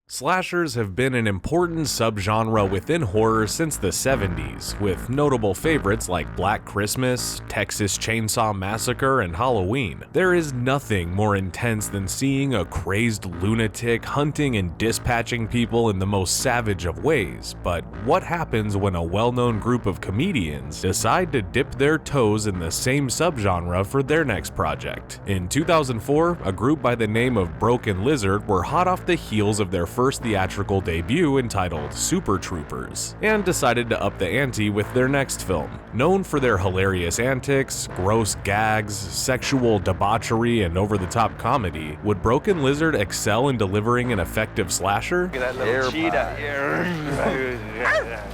Slashers have been an important subgenre within horror since the 70s, with notable favorites like Black Christmas, Texas Chainsaw Massacre, and Halloween. There is nothing more intense than seeing a crazed lunatic hunting and dispatching people in the most savage of ways, but what happens when a well-known group of comedians decide to dip their toes in the same subgenre for their next project? In 2004, a group by the name of Broken Lizard were hot off the heels of their first theatrical debut entitled Super Troopers, and decided to up the ante with their next film. Known for their hilarious antics, gross gags, sexual debauchery, and over-the-top comedy, would Broken Lizard excel in delivering an effective slasher? That little cheetah.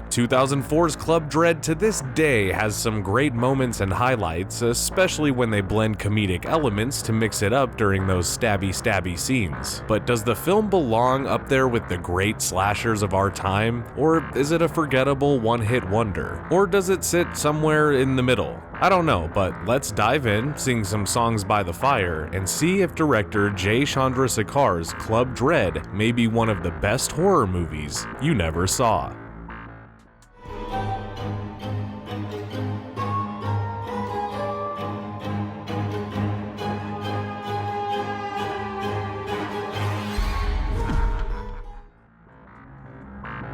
2004's Club Dread to this day has some great moments and highlights, especially when they blend comedic elements to mix it up during those stabby scenes. But does the film belong up there with the great slashers of our time, or is it a forgettable one-hit wonder? Or does it sit somewhere in the middle? I don't know, but let's dive in, sing some songs by the fire, and see if director Jay Chandrasekhar's Club Dread may be one of the best horror movies you never saw.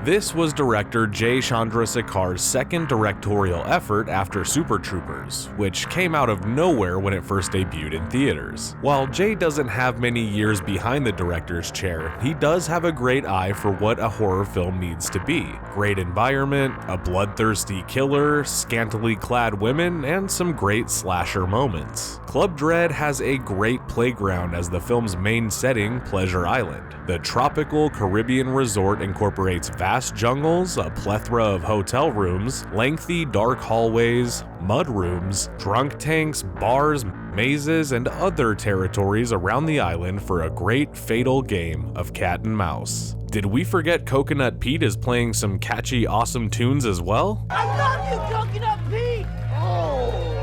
This was director Jay Chandrasekhar's second directorial effort after Super Troopers, which came out of nowhere when it first debuted in theaters. While Jay doesn't have many years behind the director's chair, he does have a great eye for what a horror film needs to be. Great environment, a bloodthirsty killer, scantily clad women, and some great slasher moments. Club Dread has a great playground as the film's main setting, Pleasure Island. The tropical Caribbean resort incorporates vast jungles, a plethora of hotel rooms, lengthy dark hallways, mud rooms, drunk tanks, bars, mazes, and other territories around the island for a great fatal game of cat and mouse. Did we forget Coconut Pete is playing some catchy, awesome tunes as well? I love you, Coconut Pete!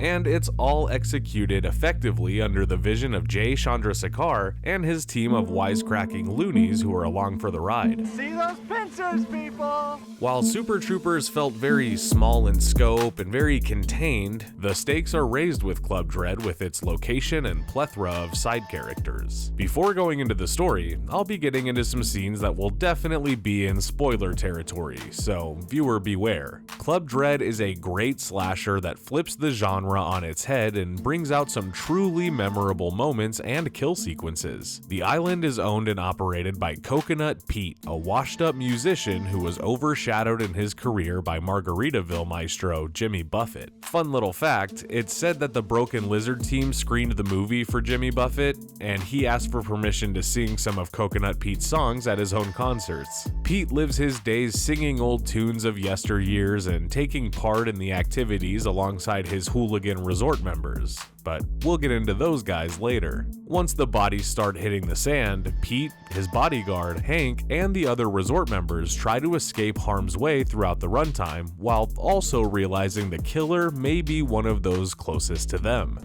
And it's all executed effectively under the vision of Jay Chandrasekhar and his team of wisecracking loonies who are along for the ride. See those pincers, people! While Super Troopers felt very small in scope and very contained, the stakes are raised with Club Dread with its location and plethora of side characters. Before going into the story, I'll be getting into some scenes that will definitely be in spoiler territory, so viewer beware. Club Dread is a great slasher that flips the genre on its head and brings out some truly memorable moments and kill sequences. The island is owned and operated by Coconut Pete, a washed-up musician who was overshadowed in his career by Margaritaville maestro Jimmy Buffett. Fun little fact, it's said that the Broken Lizard team screened the movie for Jimmy Buffett, and he asked for permission to sing some of Coconut Pete's songs at his own concerts. Pete lives his days singing old tunes of yesteryears and taking part in the activities alongside his hooligan resort members, but we'll get into those guys later. Once the bodies start hitting the sand, Pete, his bodyguard, Hank, and the other resort members try to escape harm's way throughout the runtime, while also realizing the killer may be one of those closest to them.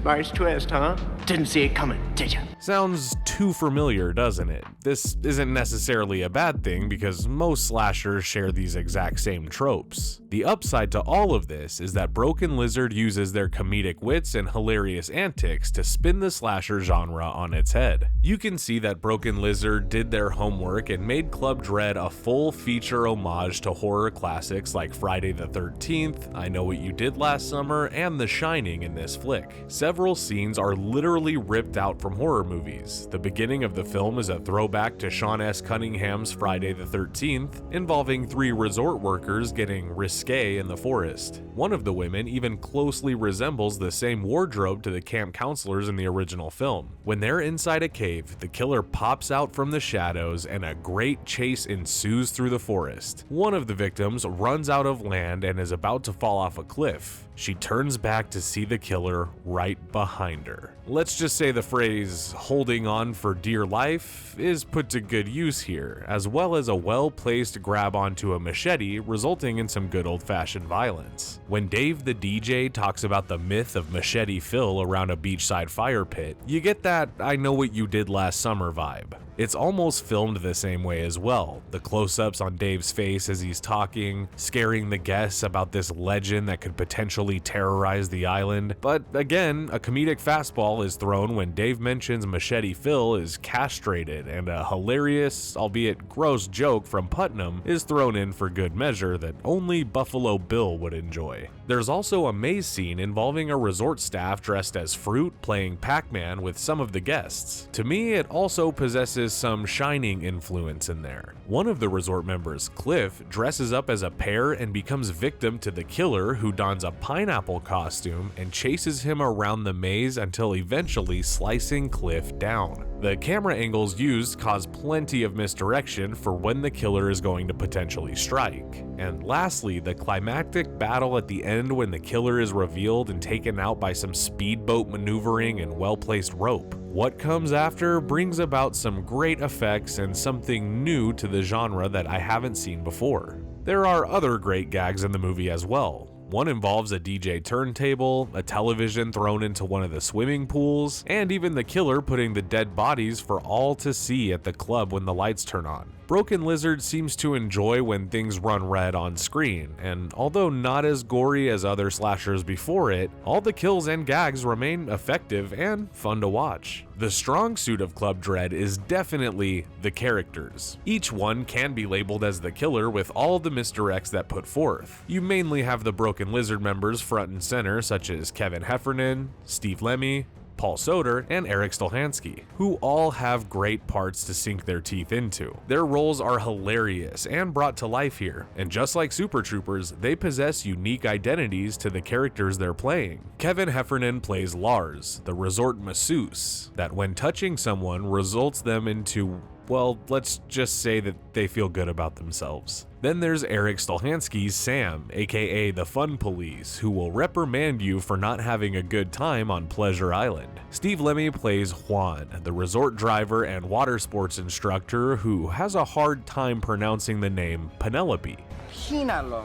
Nice twist, huh? Didn't see it coming, did ya? Sounds too familiar, doesn't it? This isn't necessarily a bad thing because most slashers share these exact same tropes. The upside to all of this is that Broken Lizard uses their comedic wits and hilarious antics to spin the slasher genre on its head. You can see that Broken Lizard did their homework and made Club Dread a full feature homage to horror classics like Friday the 13th, I Know What You Did Last Summer, and The Shining in this flick. Several scenes are literally ripped out from horror movies. The beginning of the film is a throwback to Sean S. Cunningham's Friday the 13th, involving 3 resort workers getting risque in the forest. One of the women even closely resembles the same wardrobe to the camp counselors in the original film. When they're inside a cave, the killer pops out from the shadows and a great chase ensues through the forest. One of the victims runs out of land and is about to fall off a cliff. She turns back to see the killer right behind her. Let's just say the phrase "holding on for dear life" is put to good use here, as well as a well-placed grab onto a machete resulting in some good old-fashioned violence. When Dave the DJ talks about the myth of Machete Phil around a beachside fire pit, you get that "I Know What You Did Last Summer" vibe. It's almost filmed the same way as well. The close-ups on Dave's face as he's talking, scaring the guests about this legend that could potentially terrorize the island. But again, a comedic fastball is thrown when Dave mentions Machete Phil is castrated, and a hilarious, albeit gross joke from Putnam is thrown in for good measure that only Buffalo Bill would enjoy. There's also a maze scene involving a resort staff dressed as fruit playing Pac-Man with some of the guests. To me, it also possesses some Shining influence in there. One of the resort members, Cliff, dresses up as a pear and becomes victim to the killer, who dons a pineapple costume and chases him around the maze until eventually slicing Cliff down. The camera angles used cause plenty of misdirection for when the killer is going to potentially strike. And lastly, the climactic battle at the end when the killer is revealed and taken out by some speedboat maneuvering and well-placed rope. What comes after brings about some great effects and something new to the genre that I haven't seen before. There are other great gags in the movie as well. One involves a DJ turntable, a television thrown into one of the swimming pools, and even the killer putting the dead bodies for all to see at the club when the lights turn on. Broken Lizard seems to enjoy when things run red on screen, and although not as gory as other slashers before it, all the kills and gags remain effective and fun to watch. The strong suit of Club Dread is definitely the characters. Each one can be labeled as the killer with all the misdirects that put forth. You mainly have the Broken Lizard members front and center, such as Kevin Heffernan, Steve Lemmy, Paul Soter, and Eric Stolhansky, who all have great parts to sink their teeth into. Their roles are hilarious and brought to life here, and just like Super Troopers, they possess unique identities to the characters they're playing. Kevin Heffernan plays Lars, the resort masseuse, that when touching someone results them into, well, let's just say that they feel good about themselves. Then there's Eric Stolhansky's Sam, aka the Fun Police, who will reprimand you for not having a good time on Pleasure Island. Steve Lemmy plays Juan, the resort driver and water sports instructor who has a hard time pronouncing the name Penelope. Imagínalo.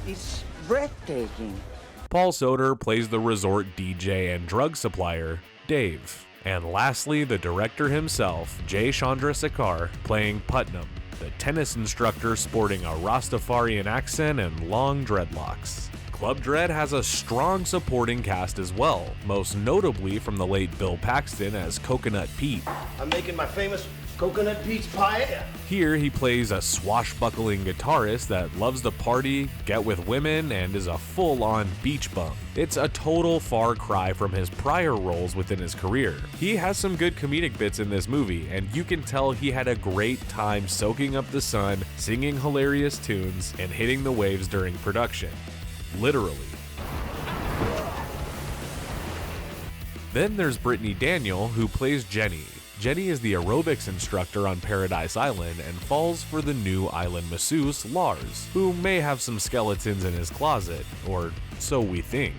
It's breathtaking. Paul Soter plays the resort DJ and drug supplier, Dave. And lastly, the director himself, Jay Chandrasekhar, playing Putnam, the tennis instructor sporting a Rastafarian accent and long dreadlocks. Club Dread has a strong supporting cast as well, most notably from the late Bill Paxton as Coconut Pete. I'm making my famous Coconut Pete's paella. Here he plays a swashbuckling guitarist that loves to party, get with women, and is a full-on beach bum. It's a total far cry from his prior roles within his career. He has some good comedic bits in this movie, and you can tell he had a great time soaking up the sun, singing hilarious tunes, and hitting the waves during production. Literally. Then there's Brittany Daniel, who plays Jenny. Jenny is the aerobics instructor on Paradise Island and falls for the new island masseuse, Lars, who may have some skeletons in his closet, or so we think.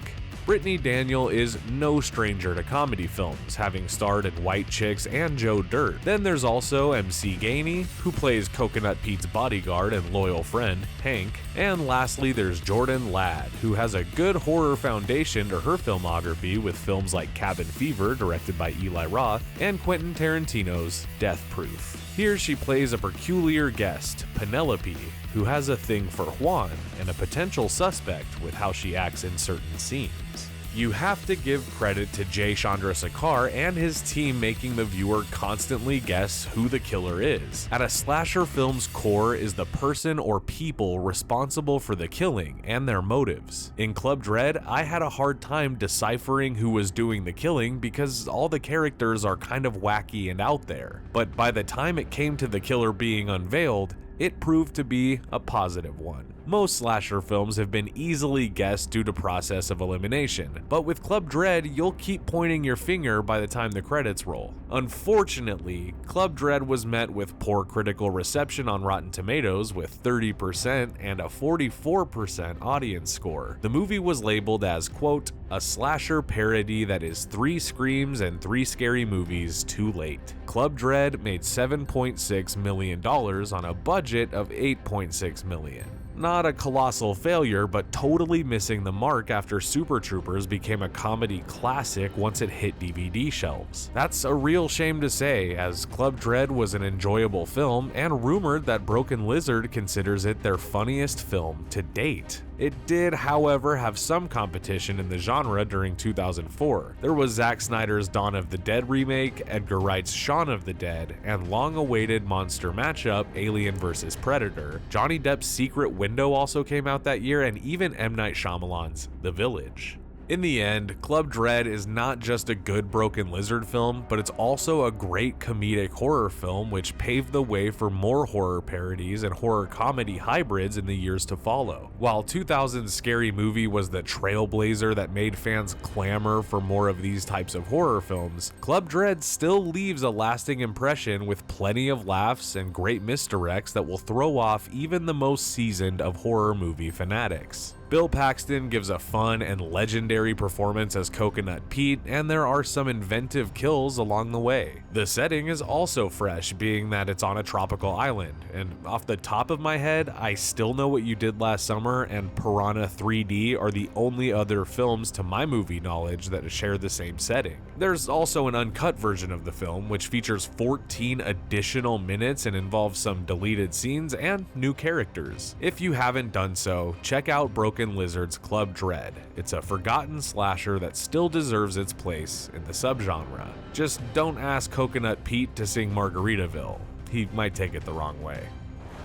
Brittany Daniel is no stranger to comedy films, having starred in White Chicks and Joe Dirt. Then there's also MC Gainey, who plays Coconut Pete's bodyguard and loyal friend, Hank. And lastly, there's Jordan Ladd, who has a good horror foundation to her filmography with films like Cabin Fever, directed by Eli Roth, and Quentin Tarantino's Death Proof. Here she plays a peculiar guest, Penelope, who has a thing for Juan and a potential suspect with how she acts in certain scenes. You have to give credit to Jay Chandrasekhar and his team making the viewer constantly guess who the killer is. At a slasher film's core is the person or people responsible for the killing and their motives. In Club Dread, I had a hard time deciphering who was doing the killing because all the characters are kind of wacky and out there. But by the time it came to the killer being unveiled, it proved to be a positive one. Most slasher films have been easily guessed due to process of elimination, but with Club Dread, you'll keep pointing your finger by the time the credits roll. Unfortunately, Club Dread was met with poor critical reception on Rotten Tomatoes with 30% and a 44% audience score. The movie was labeled as, quote, a slasher parody that is 3 screams and 3 scary movies too late. Club Dread made $7.6 million on a budget of $8.6 million. Not a colossal failure, but totally missing the mark after Super Troopers became a comedy classic once it hit DVD shelves. That's a real shame to say, as Club Dread was an enjoyable film and rumored that Broken Lizard considers it their funniest film to date. It did, however, have some competition in the genre during 2004. There was Zack Snyder's Dawn of the Dead remake, Edgar Wright's Shaun of the Dead, and long-awaited monster matchup Alien vs. Predator. Johnny Depp's Secret Window also came out that year, and even M. Night Shyamalan's The Village. In the end, Club Dread is not just a good Broken Lizard film, but it's also a great comedic horror film which paved the way for more horror parodies and horror comedy hybrids in the years to follow. While 2000's Scary Movie was the trailblazer that made fans clamor for more of these types of horror films, Club Dread still leaves a lasting impression with plenty of laughs and great misdirects that will throw off even the most seasoned of horror movie fanatics. Bill Paxton gives a fun and legendary performance as Coconut Pete, and there are some inventive kills along the way. The setting is also fresh, being that it's on a tropical island, and off the top of my head, I Still Know What You Did Last Summer and Piranha 3D are the only other films to my movie knowledge that share the same setting. There's also an uncut version of the film, which features 14 additional minutes and involves some deleted scenes and new characters. If you haven't done so, check out Broken Lizard's Club Dread. It's a forgotten slasher that still deserves its place in the subgenre. Just don't ask Coconut Pete to sing Margaritaville. He might take it the wrong way.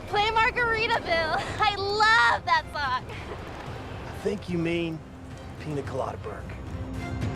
Play Margaritaville. I love that song. I think you mean Pina Colada Burke.